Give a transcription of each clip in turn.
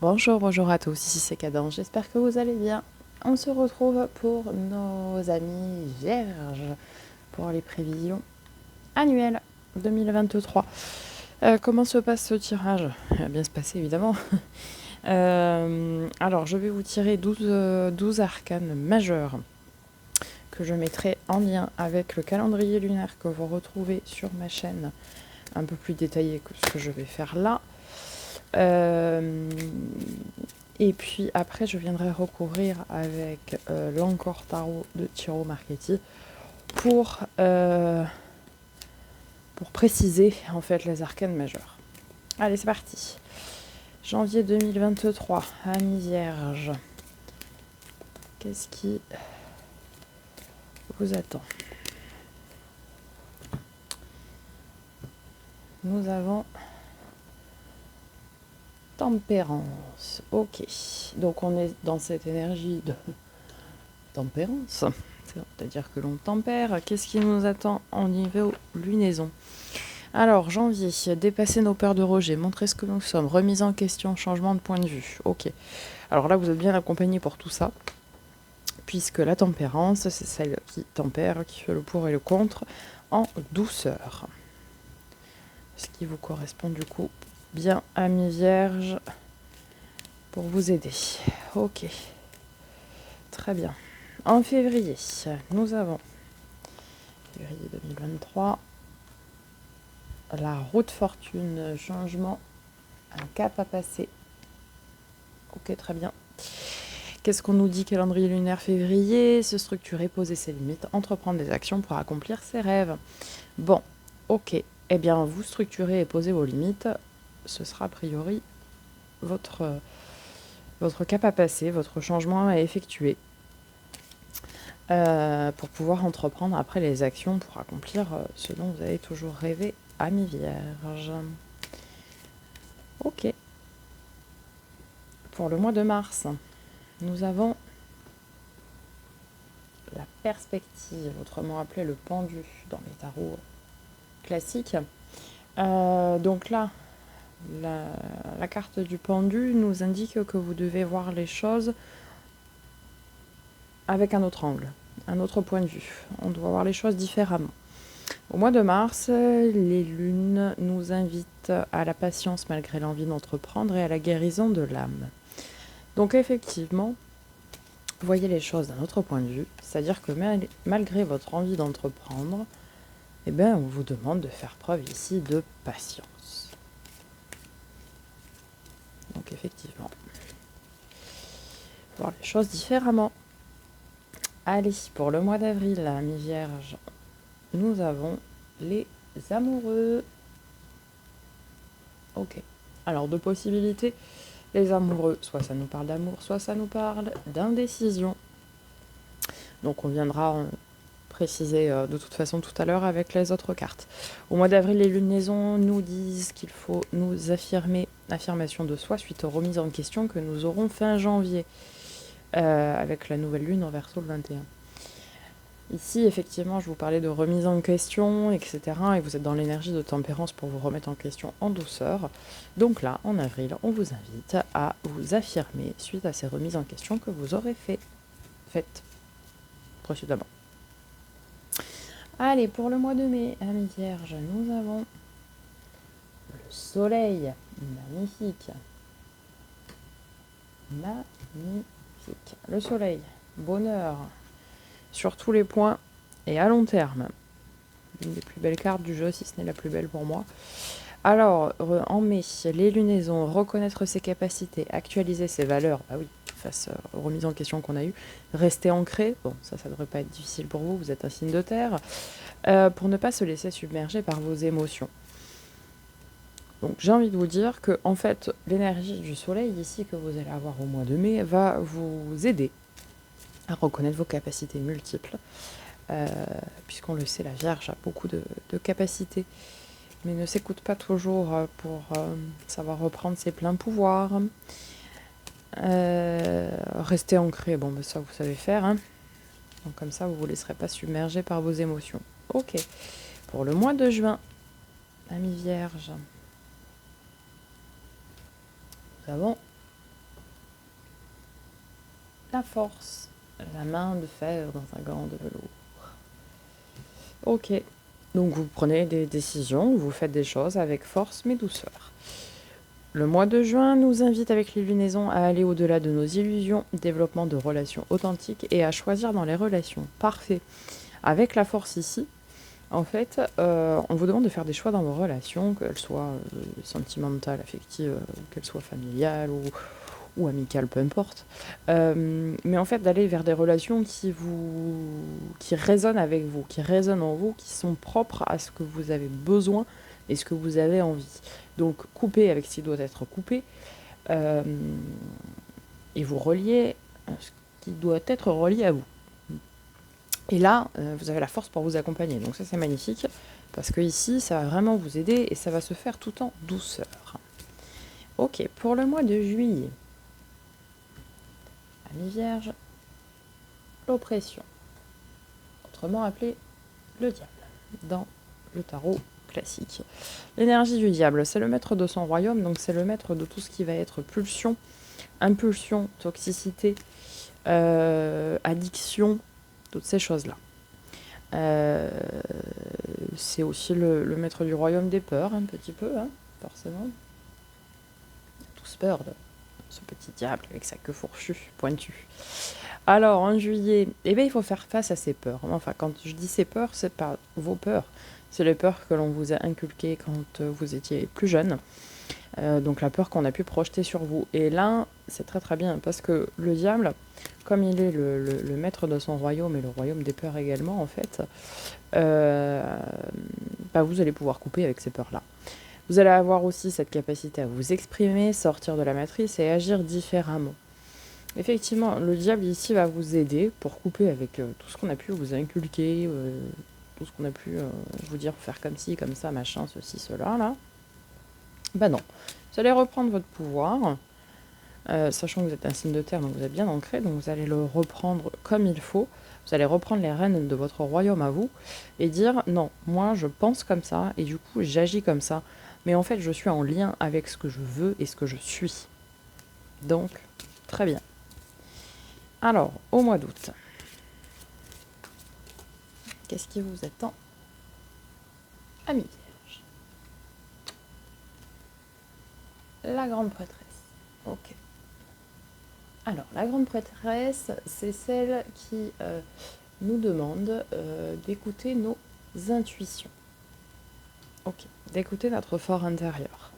Bonjour à tous, ici c'est Cadence, j'espère que vous allez bien. On se retrouve pour nos amis vierges, pour les prévisions annuelles 2023. Comment se passe ce tirage? Il va bien se passer évidemment. Alors je vais vous tirer 12 arcanes majeures que je mettrai en lien avec le calendrier lunaire que vous retrouvez sur ma chaîne, un peu plus détaillé que ce que je vais faire là. Et puis après, je viendrai recourir avec l'Encore Tarot de Tiro Marchetti pour préciser en fait les arcanes majeures. Allez, c'est parti. Janvier 2023, Amis Vierge. Qu'est-ce qui vous attend? Nous avons Tempérance. Ok. Donc on est dans cette énergie de tempérance. C'est-à-dire que l'on tempère. Qu'est-ce qui nous attend en niveau lunaison? Alors, janvier, dépasser nos peurs de rejet, montrer ce que nous sommes, remise en question, changement de point de vue. Ok. Alors là, vous êtes bien accompagné pour tout ça, puisque la tempérance, c'est celle qui tempère, qui fait le pour et le contre, en douceur. Ce qui vous correspond du coup bien à mes vierges pour vous aider. Ok. Très bien. En février, nous avons février 2023. La route fortune, changement, un cap à passer. Ok, très bien. Qu'est-ce qu'on nous dit? Calendrier lunaire février, se structurer, poser ses limites, entreprendre des actions pour accomplir ses rêves. Bon, ok. Eh bien, vous structurez et posez vos limites. Ce sera a priori votre cap à passer, votre changement à effectuer. Pour pouvoir entreprendre après les actions pour accomplir ce dont vous avez toujours rêvé, amis vierges. Ok. Pour le mois de mars, nous avons la perspective, autrement appelé le pendu dans les tarots classiques. Donc là, la carte du pendu nous indique que vous devez voir les choses avec un autre angle, un autre point de vue. On doit voir les choses différemment. Au mois de mars, les lunes nous invitent à la patience malgré l'envie d'entreprendre et à la guérison de l'âme. Donc effectivement, voyez les choses d'un autre point de vue, c'est-à-dire que malgré votre envie d'entreprendre, eh bien, on vous demande de faire preuve ici de patience. Donc effectivement, voir les choses différemment. Allez, pour le mois d'avril, mes vierges, nous avons les amoureux. Ok. Alors, deux possibilités. Les amoureux, soit ça nous parle d'amour, soit ça nous parle d'indécision. Donc, on viendra préciser de toute façon tout à l'heure avec les autres cartes. Au mois d'avril, les lunaisons nous disent qu'il faut nous affirmer, affirmation de soi suite aux remises en question que nous aurons fin janvier, avec la nouvelle lune en Verseau le 21. Ici, effectivement, je vous parlais de remise en question, etc. Et vous êtes dans l'énergie de tempérance pour vous remettre en question en douceur. Donc là, en avril, on vous invite à vous affirmer suite à ces remises en question que vous aurez faites précédemment. Allez, pour le mois de mai, amis vierges, nous avons le soleil. Magnifique. Magnifique. Le soleil, bonheur, sur tous les points et à long terme. Une des plus belles cartes du jeu, si ce n'est la plus belle pour moi. Alors, en mai, les lunaisons, reconnaître ses capacités, actualiser ses valeurs, bah oui, face aux remises en question qu'on a eues, rester ancré, bon, ça devrait pas être difficile pour vous, vous êtes un signe de terre, pour ne pas se laisser submerger par vos émotions. Donc j'ai envie de vous dire que, en fait, l'énergie du soleil ici que vous allez avoir au mois de mai va vous aider à reconnaître vos capacités multiples, puisqu'on le sait, la Vierge a beaucoup de capacités, mais ne s'écoute pas toujours pour savoir reprendre ses pleins pouvoirs. Rester ancré, bon, ben ça vous savez faire, hein. Donc comme ça, vous ne vous laisserez pas submerger par vos émotions. Ok, pour le mois de juin, amis Vierge, nous avons la force, la main de fer dans un gant de velours. Ok, donc vous prenez des décisions, vous faites des choses avec force mais douceur. Le mois de juin nous invite avec les lunaisons à aller au-delà de nos illusions, développement de relations authentiques et à choisir dans les relations. Parfait. Avec la force ici, en fait, on vous demande de faire des choix dans vos relations, qu'elles soient sentimentales, affectives, qu'elles soient familiales ou amicales, peu importe. Mais en fait, d'aller vers des relations qui résonnent avec vous, qui résonnent en vous, qui sont propres à ce que vous avez besoin et ce que vous avez envie. Donc, couper avec ce qui doit être coupé et vous relier à ce qui doit être relié à vous. Et là, vous avez la force pour vous accompagner. Donc ça, c'est magnifique, parce que ici, ça va vraiment vous aider et ça va se faire tout en douceur. Ok, pour le mois de juillet, Amis Vierge, l'oppression, autrement appelé le diable, dans le tarot classique. L'énergie du diable, c'est le maître de son royaume, donc c'est le maître de tout ce qui va être pulsion, impulsion, toxicité, addiction, toutes ces choses-là. C'est aussi le maître du royaume des peurs, un petit peu, hein, forcément. Tous peur de ce petit diable avec sa queue fourchue, pointue. Alors, en juillet, il faut faire face à ces peurs. Enfin, quand je dis ces peurs, c'est pas vos peurs. C'est les peurs que l'on vous a inculquées quand vous étiez plus jeune. Donc la peur qu'on a pu projeter sur vous. Et là, c'est très très bien, parce que le diable, comme il est le maître de son royaume et le royaume des peurs également, en fait, vous allez pouvoir couper avec ces peurs-là. Vous allez avoir aussi cette capacité à vous exprimer, sortir de la matrice et agir différemment. Effectivement, le diable ici va vous aider pour couper avec tout ce qu'on a pu vous inculquer, tout ce qu'on a pu vous dire faire comme ci, comme ça, machin, ceci, cela, là. Ben non. Vous allez reprendre votre pouvoir, sachant que vous êtes un signe de terre, donc vous êtes bien ancré, donc vous allez le reprendre comme il faut. Vous allez reprendre les rênes de votre royaume à vous et dire non, moi je pense comme ça et du coup j'agis comme ça. Mais en fait je suis en lien avec ce que je veux et ce que je suis. Donc, très bien. Alors, au mois d'août, qu'est-ce qui vous attend, Amis Vierge? La grande prêtresse. Ok. Alors, la grande prêtresse, c'est celle qui nous demande d'écouter nos intuitions. Ok, d'écouter notre fort intérieur.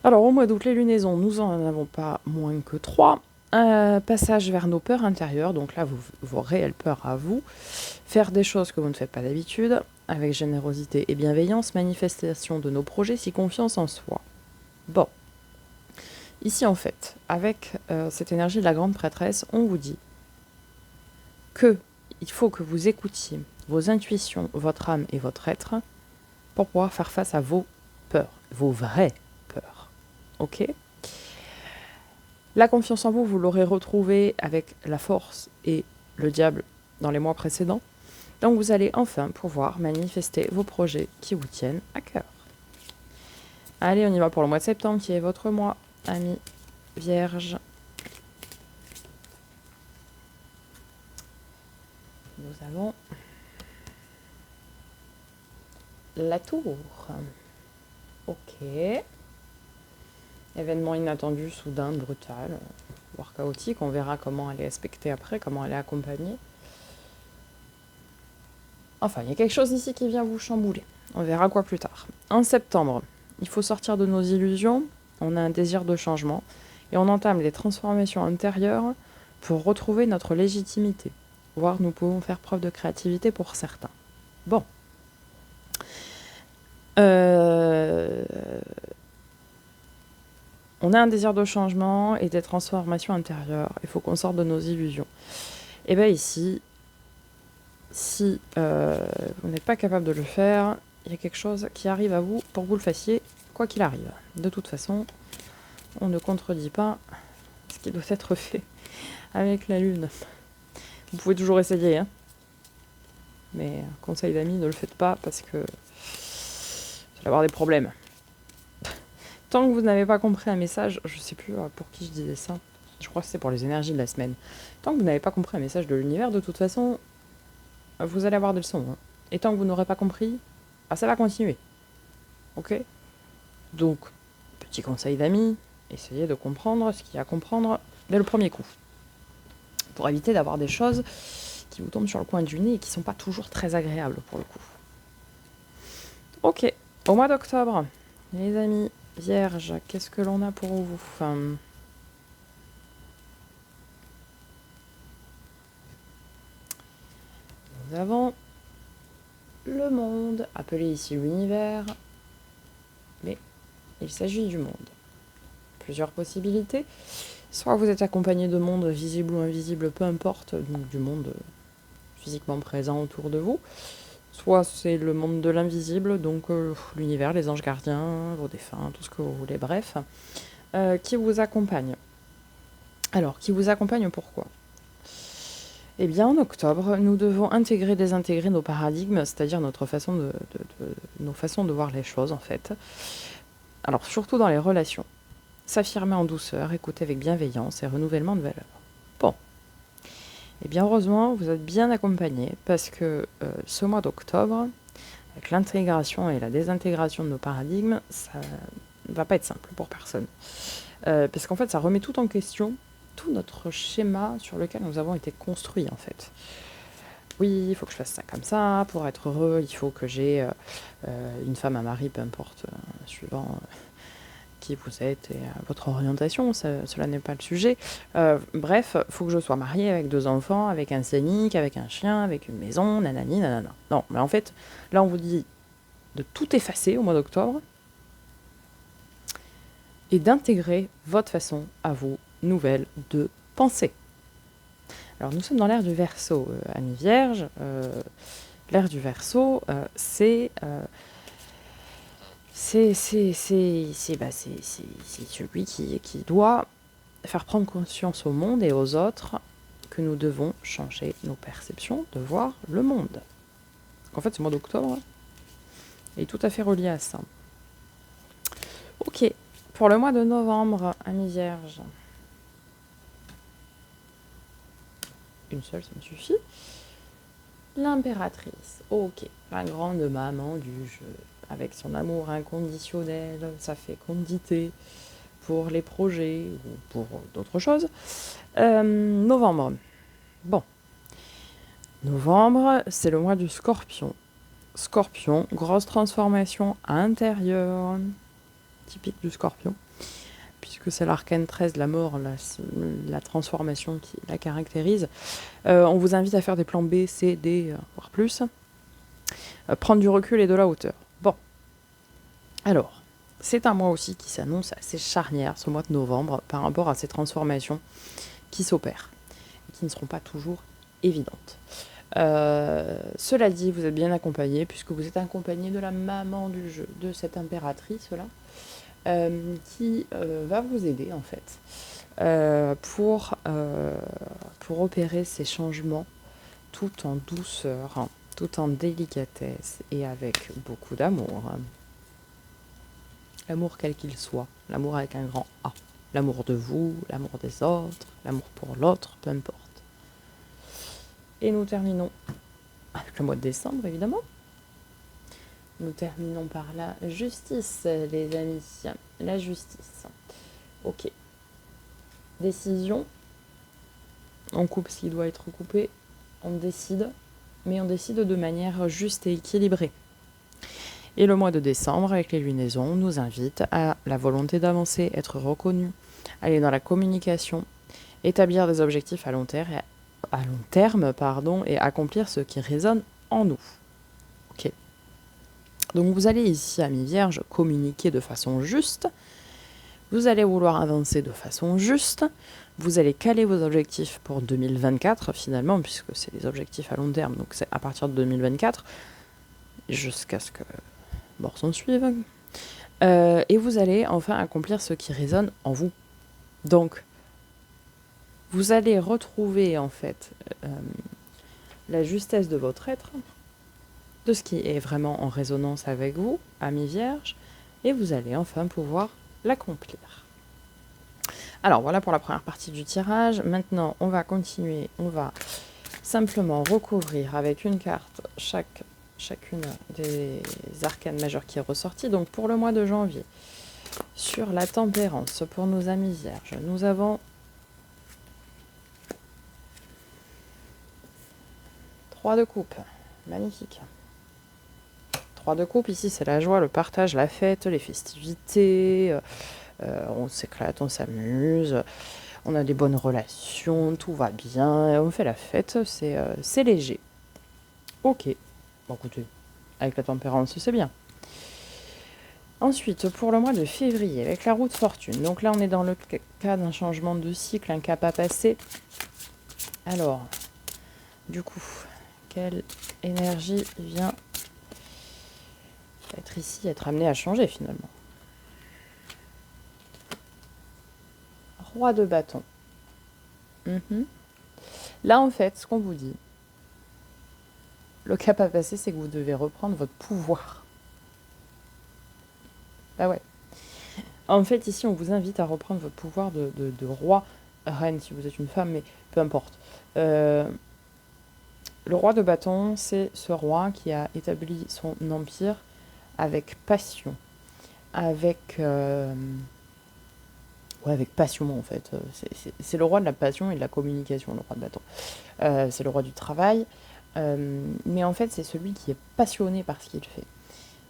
Alors, au mois d'août, les lunaisons, nous n'en avons pas moins que 3. Passage vers nos peurs intérieures, donc là, vos réelles peurs à vous. Faire des choses que vous ne faites pas d'habitude, avec générosité et bienveillance, manifestation de nos projets, si confiance en soi. Bon. Ici, en fait, avec cette énergie de la grande prêtresse, on vous dit que il faut que vous écoutiez vos intuitions, votre âme et votre être pour pouvoir faire face à vos peurs, vos vraies peurs. Ok ? La confiance en vous, vous l'aurez retrouvée avec la force et le diable dans les mois précédents. Donc vous allez enfin pouvoir manifester vos projets qui vous tiennent à cœur. Allez, on y va pour le mois de septembre, qui est votre mois, Amis Vierge. Nous avons la tour. Ok. Événement inattendu, soudain, brutal, voire chaotique. On verra comment elle est aspectée après, comment elle est accompagnée. Enfin, il y a quelque chose ici qui vient vous chambouler. On verra quoi plus tard. En septembre, il faut sortir de nos illusions. On a un désir de changement. Et on entame des transformations intérieures pour retrouver notre légitimité. Voire nous pouvons faire preuve de créativité pour certains. Bon. On a un désir de changement et des transformations intérieures. Il faut qu'on sorte de nos illusions. Et bien ici, si vous n'êtes pas capable de le faire, il y a quelque chose qui arrive à vous pour que vous le fassiez, quoi qu'il arrive. De toute façon, on ne contredit pas ce qui doit être fait avec la lune. Vous pouvez toujours essayer, hein. Mais conseil d'amis, ne le faites pas parce que vous allez avoir des problèmes. Tant que vous n'avez pas compris un message, je sais plus pour qui je disais ça. Je crois que c'est pour les énergies de la semaine. Tant que vous n'avez pas compris un message de l'univers, de toute façon, vous allez avoir des leçons. Hein. Et tant que vous n'aurez pas compris, ça va continuer. Ok? Donc, petit conseil d'amis, essayez de comprendre ce qu'il y a à comprendre dès le premier coup. Pour éviter d'avoir des choses qui vous tombent sur le coin du nez et qui ne sont pas toujours très agréables pour le coup. Ok, au mois d'octobre, les amis vierges, qu'est-ce que l'on a pour vous? Nous avons le monde, appelé ici l'univers, mais il s'agit du monde. Plusieurs possibilités. Soit vous êtes accompagné de monde visible ou invisible, peu importe, donc du monde physiquement présent autour de vous. Soit c'est le monde de l'invisible, donc l'univers, les anges gardiens, vos défunts, tout ce que vous voulez, bref, qui vous accompagne. Alors, qui vous accompagne pourquoi? Eh bien, en octobre, nous devons intégrer, désintégrer nos paradigmes, c'est-à-dire nos façons de voir les choses, en fait. Alors, surtout dans les relations. S'affirmer en douceur, écouter avec bienveillance et renouvellement de valeurs. Bon. Eh bien, heureusement, vous êtes bien accompagnés parce que ce mois d'octobre, avec l'intégration et la désintégration de nos paradigmes, ça ne va pas être simple pour personne. Parce qu'en fait, ça remet tout en question, tout notre schéma sur lequel nous avons été construits, en fait. Oui, il faut que je fasse ça comme ça, pour être heureux, il faut que j'ai une femme, un mari, peu importe, suivant qui vous êtes et votre orientation, cela n'est pas le sujet. Bref, il faut que je sois mariée avec 2 enfants, avec un scénic, avec un chien, avec une maison, nanani, nanana. Non, mais en fait, là on vous dit de tout effacer au mois d'octobre et d'intégrer votre façon à vous nouvelle de penser. Alors nous sommes dans l'ère du Verseau, amis vierges. L'ère du Verseau, c'est celui qui doit faire prendre conscience au monde et aux autres que nous devons changer nos perceptions de voir le monde. En fait, ce mois d'octobre est tout à fait relié à ça. Ok, pour le mois de novembre, amis vierges. Une seule, ça me suffit. L'impératrice. Ok, la grande maman du jeu. Avec son amour inconditionnel, sa fécondité pour les projets ou pour d'autres choses. Novembre. Bon. Novembre, c'est le mois du Scorpion. Scorpion, grosse transformation intérieure, typique du Scorpion, puisque c'est l'arcane 13, la mort, la transformation qui la caractérise. On vous invite à faire des plans B, C, D, voire plus. Prendre du recul et de la hauteur. Bon. Alors, c'est un mois aussi qui s'annonce assez charnière, ce mois de novembre, par rapport à ces transformations qui s'opèrent et qui ne seront pas toujours évidentes. Cela dit, vous êtes bien accompagné, puisque vous êtes accompagné de la maman du jeu, de cette impératrice-là, qui va vous aider, en fait, pour opérer ces changements tout en douceur, tout en délicatesse et avec beaucoup d'amour. L'amour quel qu'il soit, l'amour avec un grand A. L'amour de vous, l'amour des autres, l'amour pour l'autre, peu importe. Et nous terminons avec le mois de décembre, évidemment. Nous terminons par la justice, les amis. La justice. Ok. Décision. On coupe ce qui doit être coupé. On décide. Mais on décide de manière juste et équilibrée. Et le mois de décembre, avec les lunaisons, nous invite à la volonté d'avancer, être reconnu, aller dans la communication, établir des objectifs à long terme, et accomplir ce qui résonne en nous. Ok. Donc vous allez ici, amis vierges, communiquer de façon juste. Vous allez vouloir avancer de façon juste. Vous allez caler vos objectifs pour 2024, finalement, puisque c'est des objectifs à long terme. Donc c'est à partir de 2024, jusqu'à ce que mort s'en suive. Et vous allez enfin accomplir ce qui résonne en vous. Donc, vous allez retrouver en fait la justesse de votre être, de ce qui est vraiment en résonance avec vous, amis vierges, et vous allez enfin pouvoir l'accomplir. Alors, voilà pour la première partie du tirage. Maintenant, on va continuer. On va simplement recouvrir avec une carte chacune des arcanes majeures qui est ressortie. Donc, pour le mois de janvier, sur la tempérance, pour nos amis vierges, nous avons 3 de coupe. Magnifique. 3 de coupe, ici, c'est la joie, le partage, la fête, les festivités. On s'éclate, on s'amuse. On a des bonnes relations, tout va bien, on fait la fête, c'est léger. Ok, bon écoutez, avec la tempérance, c'est bien. Ensuite, pour le mois de février, avec la roue de fortune. Donc là, on est dans le cas d'un changement de cycle, un cap à passer. Alors, du coup, quelle énergie vient être ici, être amenée à changer finalement? Roi de bâton. Là, en fait, ce qu'on vous dit, le cap à passer, c'est que vous devez reprendre votre pouvoir. Ah ouais. En fait, ici, on vous invite à reprendre votre pouvoir de roi, reine, si vous êtes une femme, mais peu importe. Le roi de bâton, c'est ce roi qui a établi son empire avec passion, avec passion en fait. C'est le roi de la passion et de la communication, le roi de bâton. C'est le roi du travail, mais en fait, c'est celui qui est passionné par ce qu'il fait.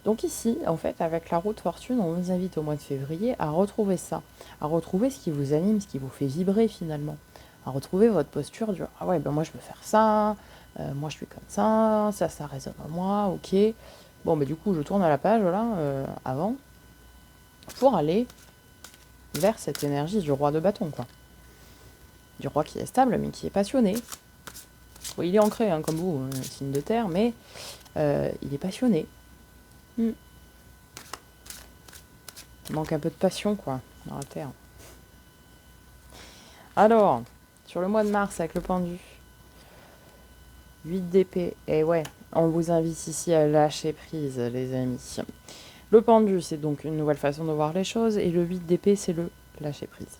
Donc ici, en fait, avec la roue de fortune, on vous invite au mois de février à retrouver ça, à retrouver ce qui vous anime, ce qui vous fait vibrer finalement, à retrouver votre posture du « Ah ouais, ben moi je veux faire ça, moi je suis comme ça résonne en moi, ok. Bon, ben du coup, je tourne à la page, là, avant, pour aller vers cette énergie du roi de bâton, quoi. Du roi qui est stable, mais qui est passionné. Bon, il est ancré, hein, comme vous, signe de terre, mais il est passionné. Il manque un peu de passion, quoi, dans la terre. Alors, sur le mois de mars, avec le pendu, 8 d'épée, et ouais, on vous invite ici à lâcher prise, les amis. Le pendu, c'est donc une nouvelle façon de voir les choses, et le 8 d'épée, c'est le lâcher prise.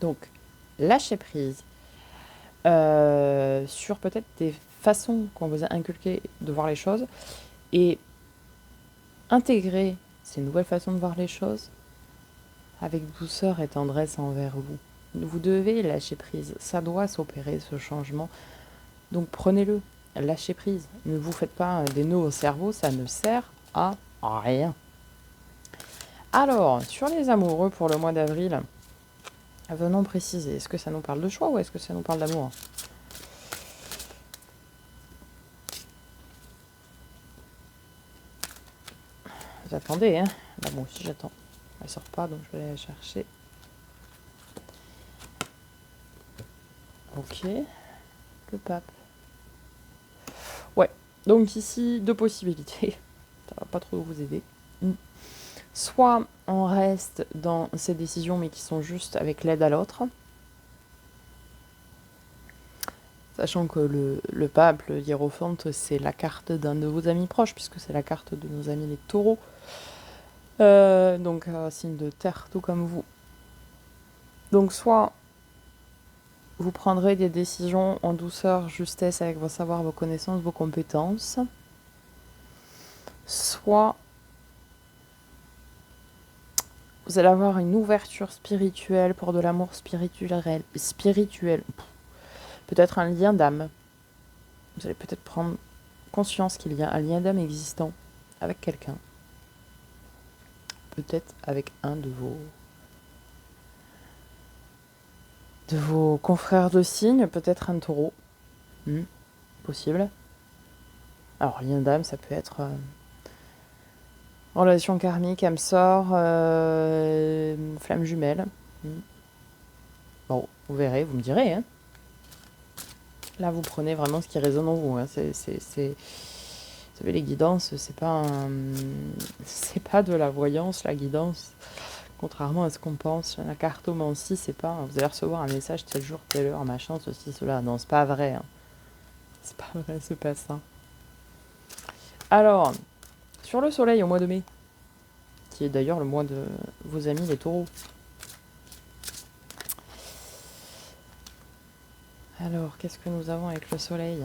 Donc, lâcher prise sur peut-être des façons qu'on vous a inculquées de voir les choses, et intégrer ces nouvelles façons de voir les choses avec douceur et tendresse envers vous. Vous devez lâcher prise. Ça doit s'opérer, ce changement. Donc prenez-le. Lâchez prise. Ne vous faites pas des nœuds au cerveau. Ça ne sert à rien. Alors, sur les amoureux pour le mois d'avril, venons préciser. Est-ce que ça nous parle de choix ou est-ce que ça nous parle d'amour? Vous attendez, hein? Bah, moi aussi j'attends. Elle sort pas, donc je vais aller la chercher. Ok. Le pape. Ouais. Donc ici, deux possibilités. Ça va pas trop vous aider. Soit on reste dans ces décisions, mais qui sont juste avec l'aide à l'autre. Sachant que le pape, le hiérophante, c'est la carte d'un de vos amis proches, puisque c'est la carte de nos amis les taureaux. Donc, signe de terre, tout comme vous. Donc, soit vous prendrez des décisions en douceur, justesse, avec vos savoirs, vos connaissances, vos compétences. Soit vous allez avoir une ouverture spirituelle pour de l'amour spirituel. Peut-être un lien d'âme. Vous allez peut-être prendre conscience qu'il y a un lien d'âme existant avec quelqu'un. Peut-être avec un de vos confrères de signe, peut-être un taureau. Possible. Alors, lien d'âme, ça peut être relation karmique, âme sœur, flamme jumelle. Bon, vous verrez, vous me direz. Hein. Là, vous prenez vraiment ce qui résonne en vous. Hein. Vous savez, les guidances, c'est pas de la voyance, la guidance. Contrairement à ce qu'on pense, la cartomancie, c'est pas... Vous allez recevoir un message tel jour, telle heure, machin, ceci, cela. Non, c'est pas vrai. Hein. C'est pas vrai, c'est pas ça. Alors, sur le soleil au mois de mai, qui est d'ailleurs le mois de vos amis les taureaux. Alors, qu'est-ce que nous avons avec le soleil?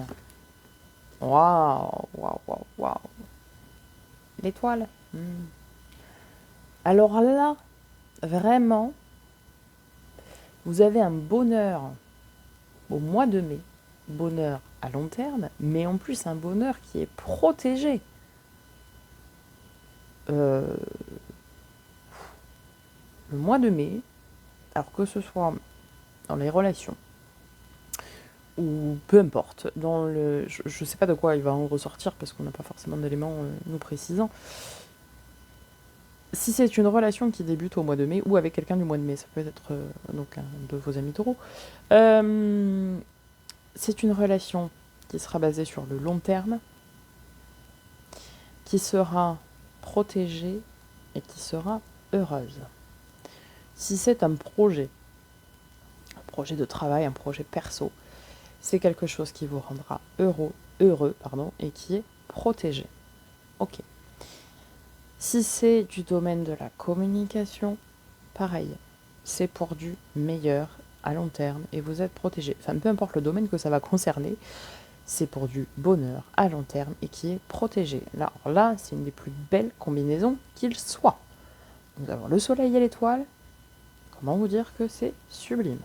Waouh, waouh, waouh, waouh. L'étoile. Alors là, vraiment, vous avez un bonheur au mois de mai. Bonheur à long terme, mais en plus un bonheur qui est protégé. Le mois de mai, alors que ce soit dans les relations, ou peu importe, je ne sais pas de quoi il va en ressortir parce qu'on n'a pas forcément d'éléments nous précisant. Si c'est une relation qui débute au mois de mai ou avec quelqu'un du mois de mai, ça peut être donc un de vos amis taureaux, c'est une relation qui sera basée sur le long terme, qui sera protégée et qui sera heureuse. Si c'est un projet de travail, un projet perso, c'est quelque chose qui vous rendra heureux, et qui est protégé. Ok. Si c'est du domaine de la communication, pareil, c'est pour du meilleur à long terme et vous êtes protégé. Enfin, peu importe le domaine que ça va concerner, c'est pour du bonheur à long terme et qui est protégé. Là, c'est une des plus belles combinaisons qu'il soit. Nous avons le soleil et l'étoile. Comment vous dire que c'est sublime?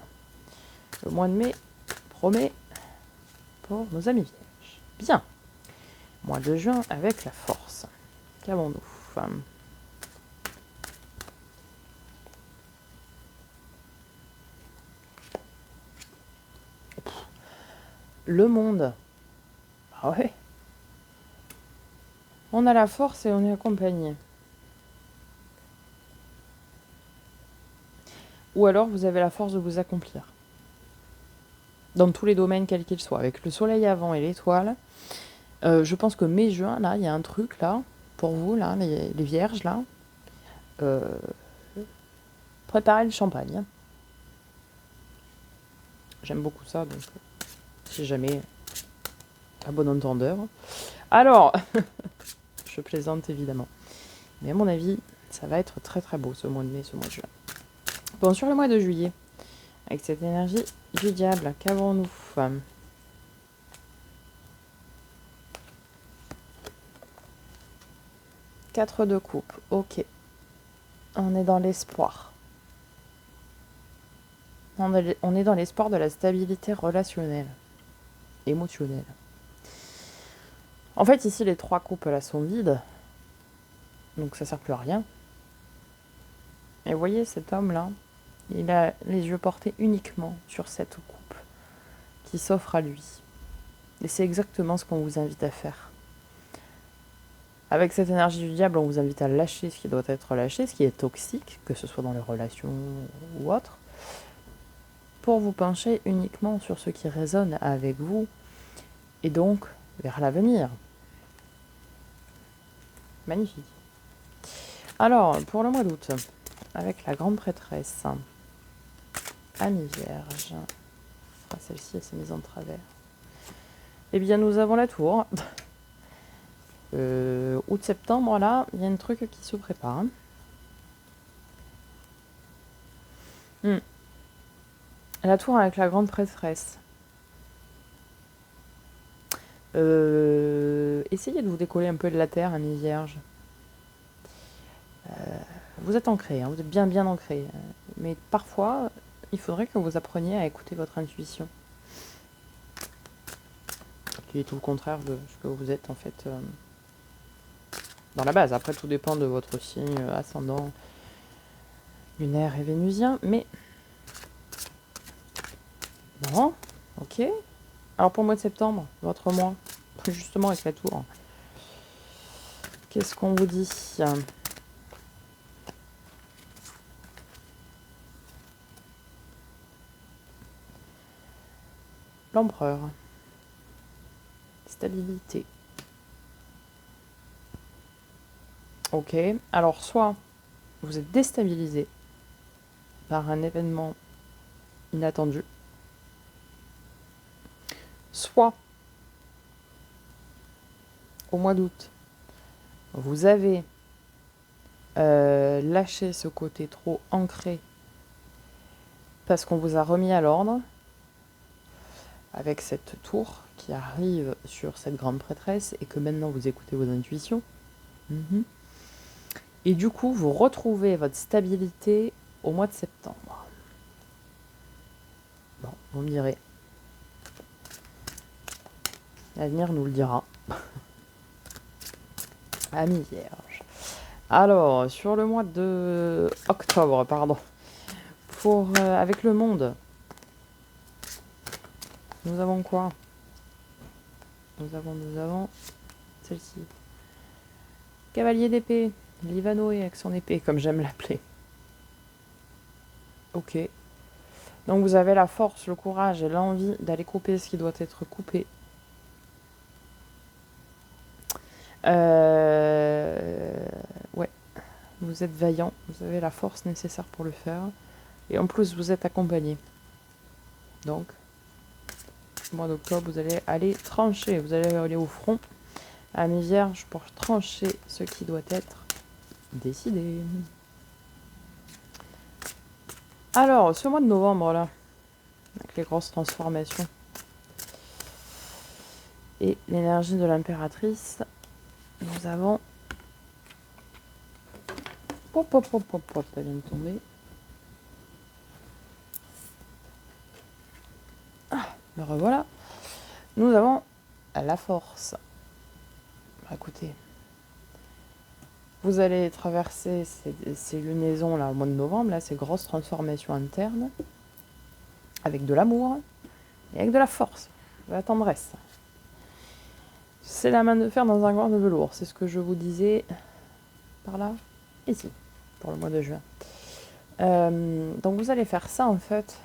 Le mois de mai promet pour nos amis vierges. Bien. Mois de juin avec la force. Qu'avons-nous? Le monde. Ah ouais. On a la force et on est accompagné. Ou alors vous avez la force de vous accomplir. Dans tous les domaines, quels qu'ils soient. Avec le soleil avant et l'étoile. Je pense que mai-juin, là, il y a un truc, là, pour vous, là, les vierges, là. Préparez le champagne. J'aime beaucoup ça, donc si jamais, à bon entendeur. Alors, je plaisante évidemment. Mais à mon avis, ça va être très très beau ce mois de mai, ce mois de juin. Bon, sur le mois de juillet, avec cette énergie du diable, qu'avons-nous? 4 de coupe, ok. On est dans l'espoir. On est dans l'espoir de la stabilité relationnelle, émotionnelle. En fait, ici, les 3 coupes là sont vides. Donc ça sert plus à rien. Et vous voyez, cet homme-là, il a les yeux portés uniquement sur cette coupe qui s'offre à lui. Et c'est exactement ce qu'on vous invite à faire. Avec cette énergie du diable, on vous invite à lâcher ce qui doit être lâché, ce qui est toxique, que ce soit dans les relations ou autre, pour vous pencher uniquement sur ce qui résonne avec vous, et donc vers l'avenir. Magnifique. Alors, pour le mois d'août, avec la grande prêtresse, Amis Vierge, celle-ci, elle s'est mise en travers. Eh bien, nous avons la tour. Août-septembre, là, il y a un truc qui se prépare. La tour avec la grande prêtresse. Essayez de vous décoller un peu de la terre, Amis Vierge. Vous êtes ancré, hein, vous êtes bien bien ancré. Mais parfois, il faudrait que vous appreniez à écouter votre intuition. Qui est tout le contraire de ce que vous êtes en fait dans la base. Après, tout dépend de votre signe ascendant lunaire et vénusien. Mais bon, ok. Alors pour le mois de septembre, votre mois, justement avec la tour, qu'est-ce qu'on vous dit? L'empereur. Stabilité. Ok. Alors soit vous êtes déstabilisé par un événement inattendu, soit au mois d'août, vous avez lâché ce côté trop ancré parce qu'on vous a remis à l'ordre. avec cette tour qui arrive sur cette grande prêtresse et que maintenant vous écoutez vos intuitions. Et du coup, vous retrouvez votre stabilité au mois de septembre. Bon, vous me direz. L'avenir nous le dira. Amis vierges. Alors, sur le mois de octobre, pardon, avec le monde, nous avons quoi? Nous avons celle-ci. Cavalier d'épée, l'Ivanoé avec son épée, comme j'aime l'appeler. Ok. Donc vous avez la force, le courage et l'envie d'aller couper ce qui doit être coupé. Ouais. Vous êtes vaillant, vous avez la force nécessaire pour le faire. Et en plus, vous êtes accompagné. Donc, au mois d'octobre, vous allez aller trancher. Vous allez aller au front à mes vierges pour trancher ce qui doit être décidé. Alors, ce mois de novembre, là, avec les grosses transformations et l'énergie de l'impératrice, nous avons... Pop, pop, pop, pop, pop, elle vient de tomber. Ah, me revoilà. Nous avons la force. Écoutez, vous allez traverser ces lunaisons là au mois de novembre, là, ces grosses transformations internes, avec de l'amour et avec de la force, de la tendresse. C'est la main de fer dans un gant de velours, c'est ce que je vous disais par là, ici, pour le mois de juin. Donc vous allez faire ça en fait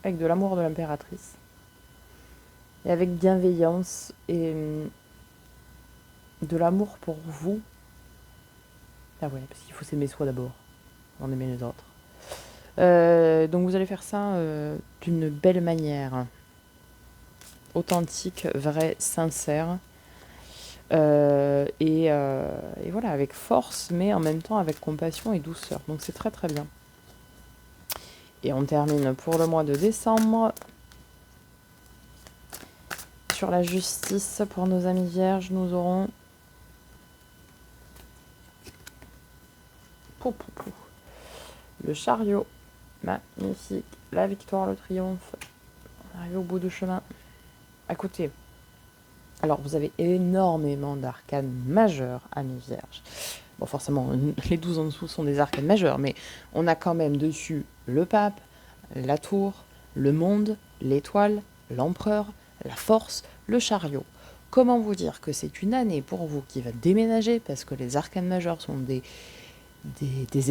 avec de l'amour de l'impératrice et avec bienveillance et de l'amour pour vous. Ah ouais, parce qu'il faut s'aimer soi d'abord, avant d'aimer les autres. Donc vous allez faire ça d'une belle manière, authentique, vraie, sincère, et voilà, avec force, mais en même temps avec compassion et douceur. Donc c'est très très bien. Et on termine pour le mois de décembre. Sur la justice, pour nos amis vierges, nous aurons... le chariot, magnifique, la victoire, le triomphe. On arrive au bout du chemin. Écoutez, alors vous avez énormément d'arcanes majeures, amis vierges. Bon, forcément, les 12 en dessous sont des arcanes majeures, mais on a quand même dessus le pape, la tour, le monde, l'étoile, l'empereur, la force, le chariot. Comment vous dire que c'est une année pour vous qui va déménager, parce que les arcanes majeures sont des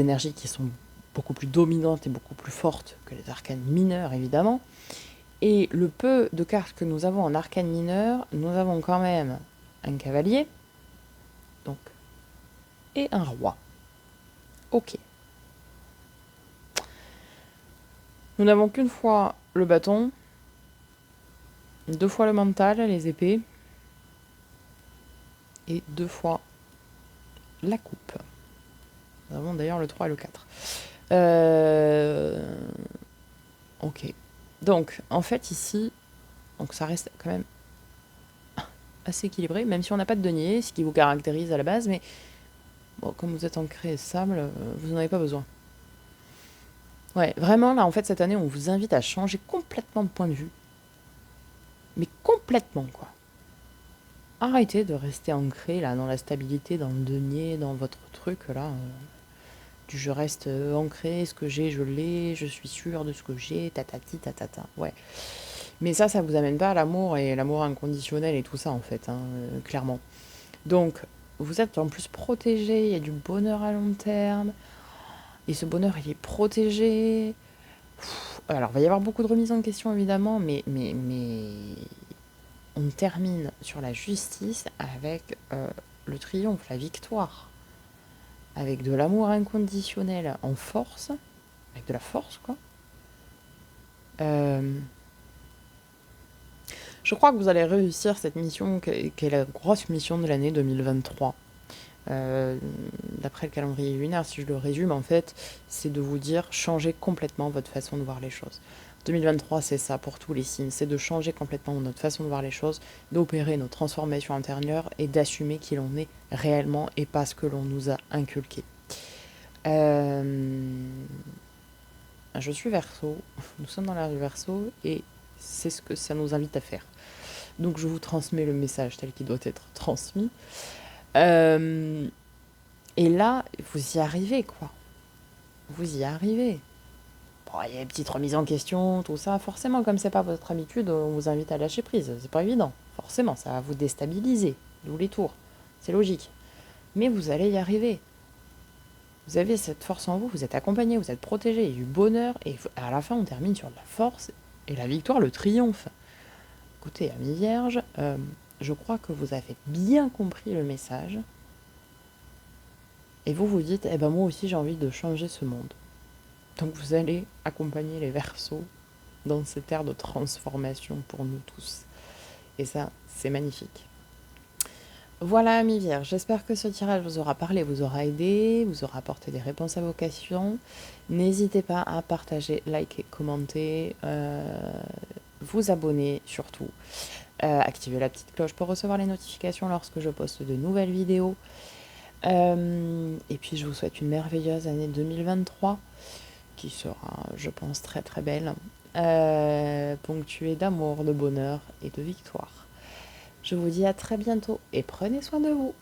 énergies qui sont beaucoup plus dominantes et beaucoup plus fortes que les arcanes mineures, évidemment. Et le peu de cartes que nous avons en arcane mineur, nous avons quand même un cavalier, donc, et un roi. Ok. Nous n'avons qu'une fois le bâton, 2 fois le mental, les épées, et 2 fois la coupe. Nous avons d'ailleurs le 3 et le 4. Ok. Donc, en fait, ici, donc ça reste quand même assez équilibré, même si on n'a pas de denier, ce qui vous caractérise à la base, mais bon, comme vous êtes ancré stable, vous n'en avez pas besoin. Ouais, vraiment, là, en fait, cette année, on vous invite à changer complètement de point de vue. Mais complètement, quoi. Arrêtez de rester ancré, là, dans la stabilité, dans le denier, dans votre truc, là. Du je reste ancré, ce que j'ai, je l'ai, je suis sûre de ce que j'ai, tatati, tatata. Ouais. Mais ça vous amène pas à l'amour et l'amour inconditionnel et tout ça, en fait, hein, clairement. Donc, vous êtes en plus protégé, il y a du bonheur à long terme. Et ce bonheur, il est protégé. Alors, il va y avoir beaucoup de remises en question, évidemment, mais on termine sur la justice avec le triomphe, la victoire. Avec de l'amour inconditionnel en force. Avec de la force, quoi. Je crois que vous allez réussir cette mission qui est la grosse mission de l'année 2023. D'après le calendrier lunaire, si je le résume, en fait, c'est de vous dire changer complètement votre façon de voir les choses. 2023, c'est ça pour tous les signes, c'est de changer complètement notre façon de voir les choses, d'opérer nos transformations intérieures et d'assumer qui l'on est réellement et pas ce que l'on nous a inculqué. Je suis Verseau, nous sommes dans l'ère du Verseau et c'est ce que ça nous invite à faire. Donc je vous transmets le message tel qu'il doit être transmis. Et là, vous y arrivez, quoi. Vous y arrivez. Bon, il y a une petite remise en question, tout ça. Forcément, comme c'est pas votre habitude, on vous invite à lâcher prise. C'est pas évident. Forcément, ça va vous déstabiliser. D'où les tours. C'est logique. Mais vous allez y arriver. Vous avez cette force en vous, vous êtes accompagné, vous êtes protégé, il y a du bonheur, et à la fin, on termine sur de la force, et la victoire, le triomphe. Écoutez, Amis Vierge, je crois que vous avez bien compris le message, et vous vous dites, eh ben moi aussi j'ai envie de changer ce monde. Donc vous allez accompagner les Verseaux dans cette ère de transformation pour nous tous. Et ça, c'est magnifique. Voilà, Amis Vierges, j'espère que ce tirage vous aura parlé, vous aura aidé, vous aura apporté des réponses à vos questions. N'hésitez pas à partager, liker, commenter, vous abonner surtout. Activez la petite cloche pour recevoir les notifications lorsque je poste de nouvelles vidéos. Et puis je vous souhaite une merveilleuse année 2023 qui sera, je pense, très très belle, ponctuée d'amour, de bonheur et de victoire. Je vous dis à très bientôt et prenez soin de vous.